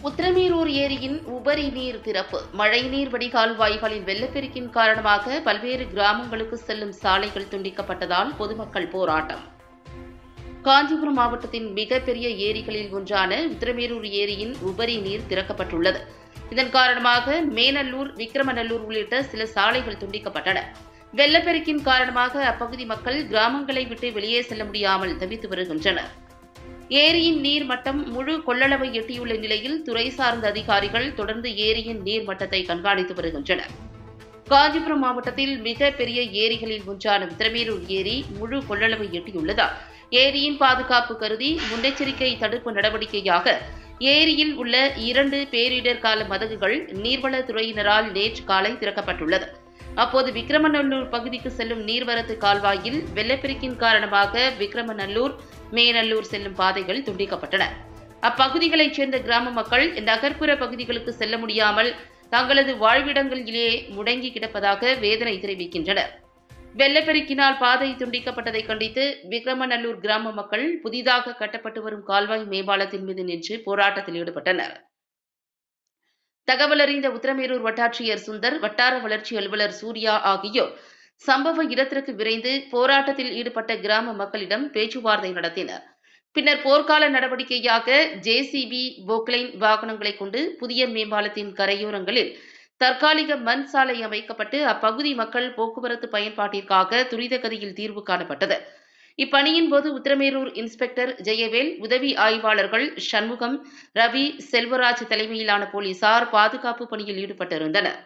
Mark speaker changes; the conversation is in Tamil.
Speaker 1: உத்திரமேரூர் ஏரியின் உபரி நீர் திறப்பு. மழைநீர் வடிகால் வாய்களின் வெள்ளப்பெருக்கின் காரணமாக பல்வேறு கிராமங்களுக்கு செல்லும் சாலைகள் துண்டிக்கப்பட்டதால் பொதுமக்கள் போராட்டம். காஞ்சிபுரம் மாவட்டத்தின் மிகப்பெரிய ஏரிகளில் ஒன்றான உத்திரமேரூர் ஏரியின் உபரி நீர் திறக்கப்பட்டுள்ளது. இதன் காரணமாக மேநல்லூர், விக்கிரமநல்லூர் உள்ளிட்ட சில சாலைகள் துண்டிக்கப்பட்டன. வெள்ளப்பெருக்கின் காரணமாக அப்பகுதி மக்கள் கிராமங்களை விட்டு வெளியே செல்ல முடியாமல் தவித்து வருகின்றனர். ஏரியின் நீர்மட்டம் முழு கொள்ளளவை எட்டியுள்ள நிலையில் துறை சார்ந்த அதிகாரிகள் தொடர்ந்து ஏரியின் நீர்மட்டத்தை கண்காணித்து வருகின்றனர். காஞ்சிபுரம் மாவட்டத்தில் மிகப்பெரிய ஏரிகளில் ஒன்றான உத்திரமேரூர் ஏரி முழு கொள்ளளவை எட்டியுள்ளதால் ஏரியின் பாதுகாப்பு கருதி முன்னெச்சரிக்கை தடுப்பு நடவடிக்கையாக ஏரியில் உள்ள 2 பேரிடர் கால மதகுகள் நீர்வளத்துறையினரால் நேற்று காலை திறக்கப்பட்டுள்ளது. அப்போது விக்கிரமநல்லூர் பகுதிக்கு செல்லும் நீர்வரத்து கால்வாயில் வெள்ளப்பெருக்கின் காரணமாக விக்கிரமநல்லூர், மேநல்லூர் செல்லும் பாதைகள் துண்டிக்கப்பட்டன. அப்பகுதிகளைச் சேர்ந்த கிராம மக்கள் நகர்ப்புற பகுதிகளுக்கு செல்ல முடியாமல் தங்களது வாழ்விடங்களிலேயே முடங்கி கிடப்பதாக வேதனை தெரிவிக்கின்றனர். வெள்ளப்பெருக்கினால் பாதை துண்டிக்கப்பட்டதை கண்டித்து விக்கிரமநல்லூர் கிராம மக்கள் புதிதாக கட்டப்பட்டு வரும் கால்வாய் மேம்பாலத்தின் மீது நின்று போராட்டத்தில் ஈடுபட்டனர். தகவல் அறிந்த உத்திரமேரூர் வட்டாட்சியர் சுந்தர், வட்டார வளர்ச்சி அலுவலர் சூர்யா ஆகியோர் சம்பவ இடத்திற்கு விரைந்து போராட்டத்தில் ஈடுபட்ட கிராம மக்களிடம் பேச்சுவார்த்தை நடத்தினர். பின்னர் போர்க்கால நடவடிக்கையாக ஜேசிபி, போக்லைன் வாகனங்களை கொண்டு புதிய மேம்பாலத்தின் கரையோரங்களில் தற்காலிக மண் சாலை அமைக்கப்பட்டு அப்பகுதி மக்கள் போக்குவரத்து பயன்பாட்டிற்காக துரித கதியில் தீர்வு காணப்பட்டது. இப்பணியின் போது உத்திரமேரூர் இன்ஸ்பெக்டர் ஜெயவேல், உதவி ஆய்வாளர்கள் சண்முகம், ரவி, செல்வராஜ் தலைமையிலான போலீசார் பாதுகாப்பு பணியில் ஈடுபட்டிருந்தனர்.